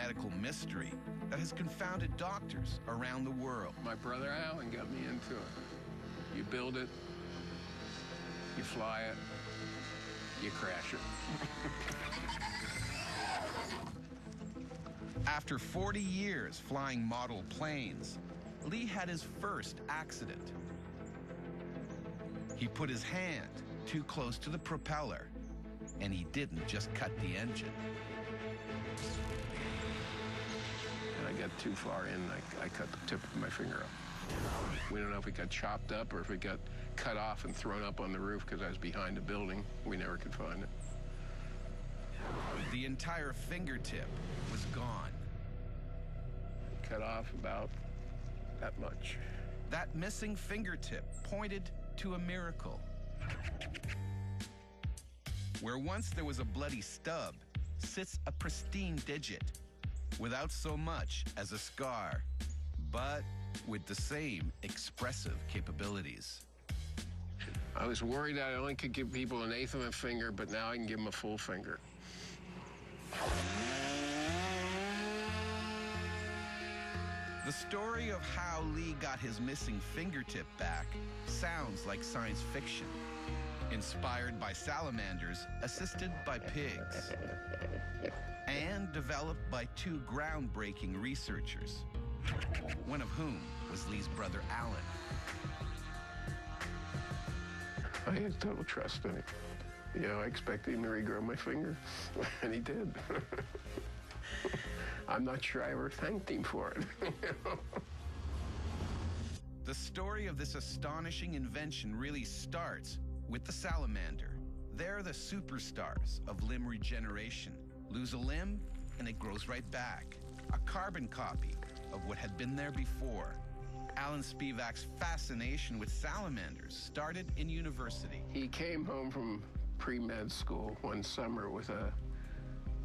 medical mystery that has confounded doctors around the world. My brother Alan got me into it. You build it, you fly it, you crash it. After 40 years flying model planes, Lee had his first accident. He put his hand too close to the propeller, and he didn't just cut the engine. And I got too far in, I cut the tip of my finger off. We don't know if it got chopped up or if it got cut off and thrown up on the roof because I was behind a building. We never could find it. The entire fingertip was gone. Cut off about that much. That missing fingertip pointed to a miracle. Where once there was a bloody stub, sits a pristine digit, without so much as a scar, but with the same expressive capabilities. I was worried that I only could give people an eighth of a finger, but now I can give them a full finger. The story of how Lee got his missing fingertip back sounds like science fiction, inspired by salamanders, assisted by pigs, and developed by two groundbreaking researchers, one of whom was Lee's brother Alan. I had total trust in him. You know, I expected him to regrow my finger, and he did. I'm not sure I ever thanked him for it. The story of this astonishing invention really starts with the salamander. They're the superstars of limb regeneration. Lose a limb, and it grows right back. A carbon copy of what had been there before. Alan Spivak's fascination with salamanders started in university. He came home from pre-med school one summer with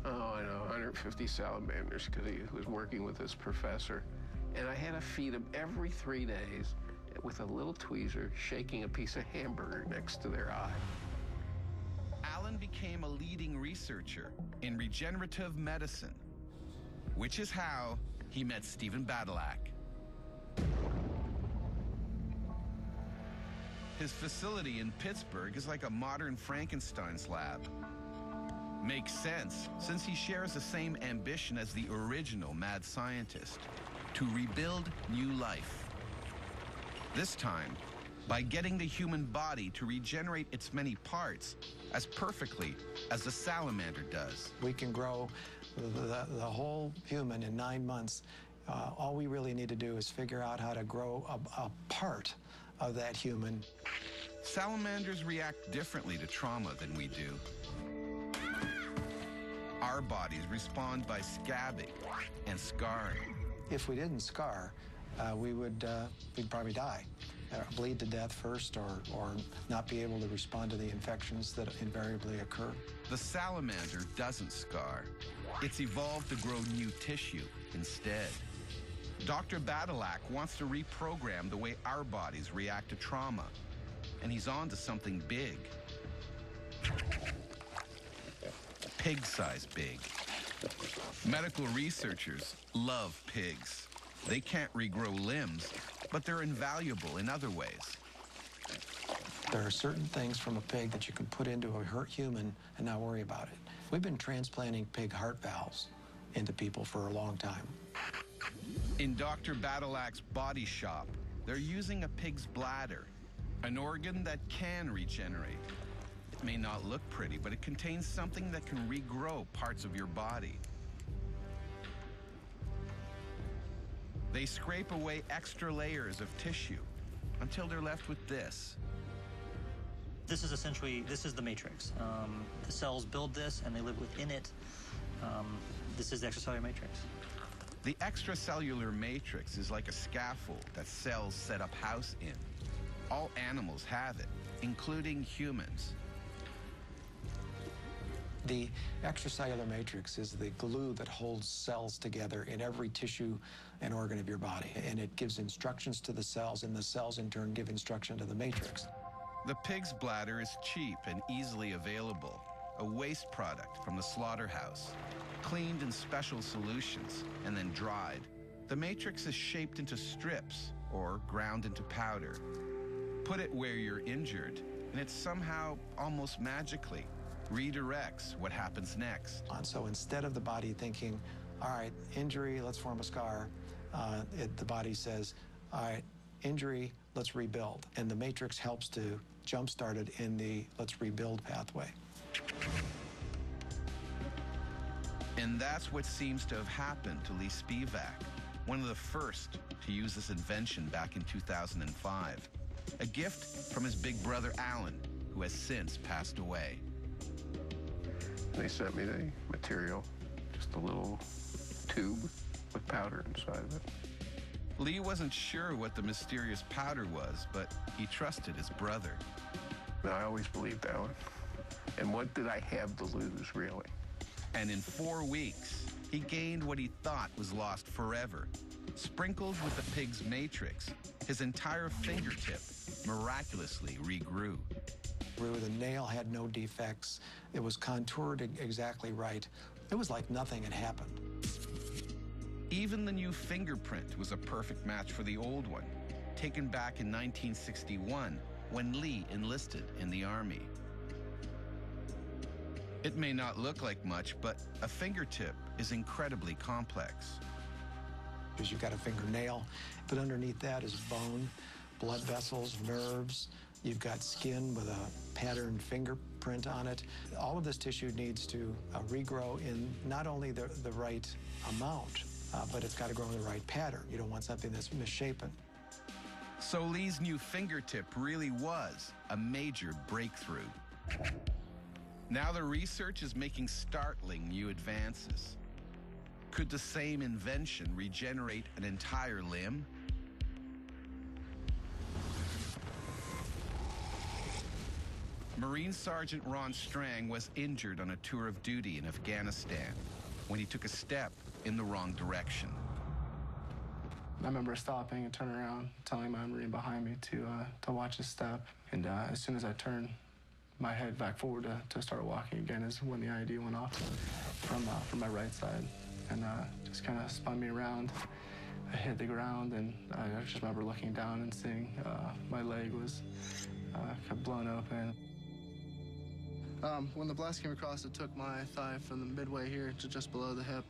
150 salamanders because he was working with his professor. And I had to feed him every 3 days with a little tweezer shaking a piece of hamburger next to their eye. Alan became a leading researcher in regenerative medicine, which is how he met Stephen Badylak. His facility in Pittsburgh is like a modern Frankenstein's lab. Makes sense, since he shares the same ambition as the original mad scientist, to rebuild new life. This time, by getting the human body to regenerate its many parts as perfectly as the salamander does. We can grow the whole human in 9 months. All we really need to do is figure out how to grow a part of that human. Salamanders react differently to trauma than we do. Our bodies respond by scabbing and scarring. If we didn't scar, we'd probably die. Bleed to death first or not be able to respond to the infections that invariably occur. The salamander doesn't scar. It's evolved to grow new tissue instead. Dr. Badylak wants to reprogram the way our bodies react to trauma, and he's on to something big. Pig-sized big. Medical researchers love pigs. They can't regrow limbs, but they're invaluable in other ways. There are certain things from a pig that you can put into a hurt human and not worry about it. We've been transplanting pig heart valves into people for a long time. In Dr. Badylak's body shop, they're using a pig's bladder, an organ that can regenerate. It may not look pretty, but it contains something that can regrow parts of your body. They scrape away extra layers of tissue until they're left with this. This is essentially, this is the matrix. The cells build this and they live within it. This is the extracellular matrix. The extracellular matrix is like a scaffold that cells set up house in. All animals have it, including humans. The extracellular matrix is the glue that holds cells together in every tissue and organ of your body, and it gives instructions to the cells, and the cells in turn give instruction to the matrix. The pig's bladder is cheap and easily available. a waste product from the slaughterhouse, cleaned in special solutions, and then dried. The matrix is shaped into strips or ground into powder. Put it where you're injured, and it somehow, almost magically, redirects what happens next. And so instead of the body thinking, all right, injury, let's form a scar, the body says, all right, injury, let's rebuild. And the matrix helps to jumpstart it in the let's rebuild pathway. And that's what seems to have happened to Lee Spivak, one of the first to use this invention back in 2005. A gift from his big brother Alan, who has since passed away. They sent me the material, just a little tube with powder inside of it. Lee wasn't sure what the mysterious powder was, but he trusted his brother. And I always believed Alan. And what did I have to lose, really? And in 4 weeks, he gained what he thought was lost forever. Sprinkled with the pig's matrix, his entire fingertip miraculously regrew. The nail had no defects. It was contoured exactly right. It was like nothing had happened. Even the new fingerprint was a perfect match for the old one, taken back in 1961 when Lee enlisted in the Army. It may not look like much, but a fingertip is incredibly complex. Because you've got a fingernail, but underneath that is bone, blood vessels, nerves. You've got skin with a patterned fingerprint on it. All of this tissue needs to regrow in not only the right amount, but it's got to grow in the right pattern. You don't want something that's misshapen. So Lee's new fingertip really was a major breakthrough. Now the research is making startling new advances. Could the same invention regenerate an entire limb? Marine Sergeant Ron Strang was injured on a tour of duty in Afghanistan when he took a step in the wrong direction. I remember stopping and turning around, telling my Marine behind me to watch his step. And as soon as I turned my head back forward to start walking again is when the ID went off from my right side and just kind of spun me around. I hit the ground, and I just remember looking down and seeing my leg was blown open. When the blast came across, it took my thigh from the midway here to just below the hip.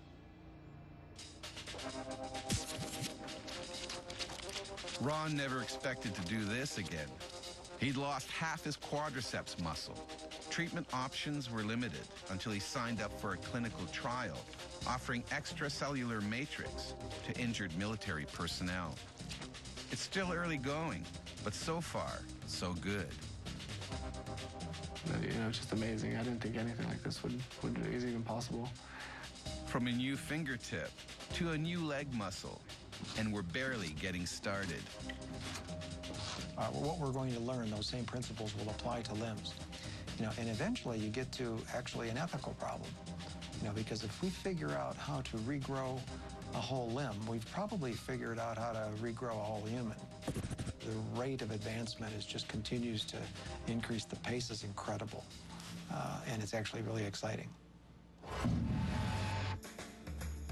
Ron never expected to do this again. He'd lost half his quadriceps muscle. Treatment options were limited until he signed up for a clinical trial offering extracellular matrix to injured military personnel. It's still early going, but so far, so good. You know, it's just amazing. I didn't think anything like this is even possible. From a new fingertip to a new leg muscle, and we're barely getting started. What we're going to learn, those same principles will apply to limbs. You know, and eventually you get to actually an ethical problem. You know, because if we figure out how to regrow a whole limb, we've probably figured out how to regrow a whole human. The rate of advancement just continues to increase. The pace is incredible, and it's actually really exciting.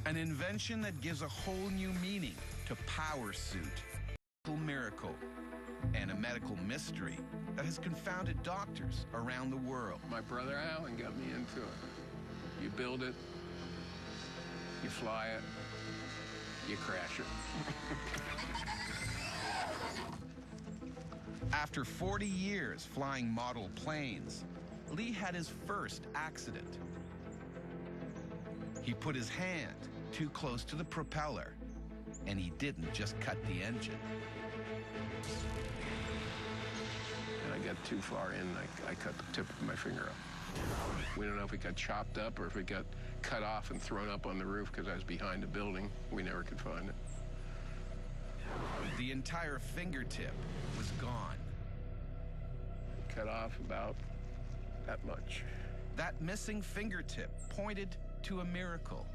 An invention that gives a whole new meaning to power suit, miracle, and a medical mystery that has confounded doctors around the world. My brother Alan got me into it. You build it, you fly it, you crash it. After 40 years flying model planes, Lee had his first accident. He put his hand too close to the propeller, and he didn't just cut the engine. And I got too far in, I cut the tip of my finger off. We don't know if it got chopped up or if it got cut off and thrown up on the roof because I was behind a building. We never could find it. The entire fingertip was gone. Cut off about that much. That missing fingertip pointed to a miracle.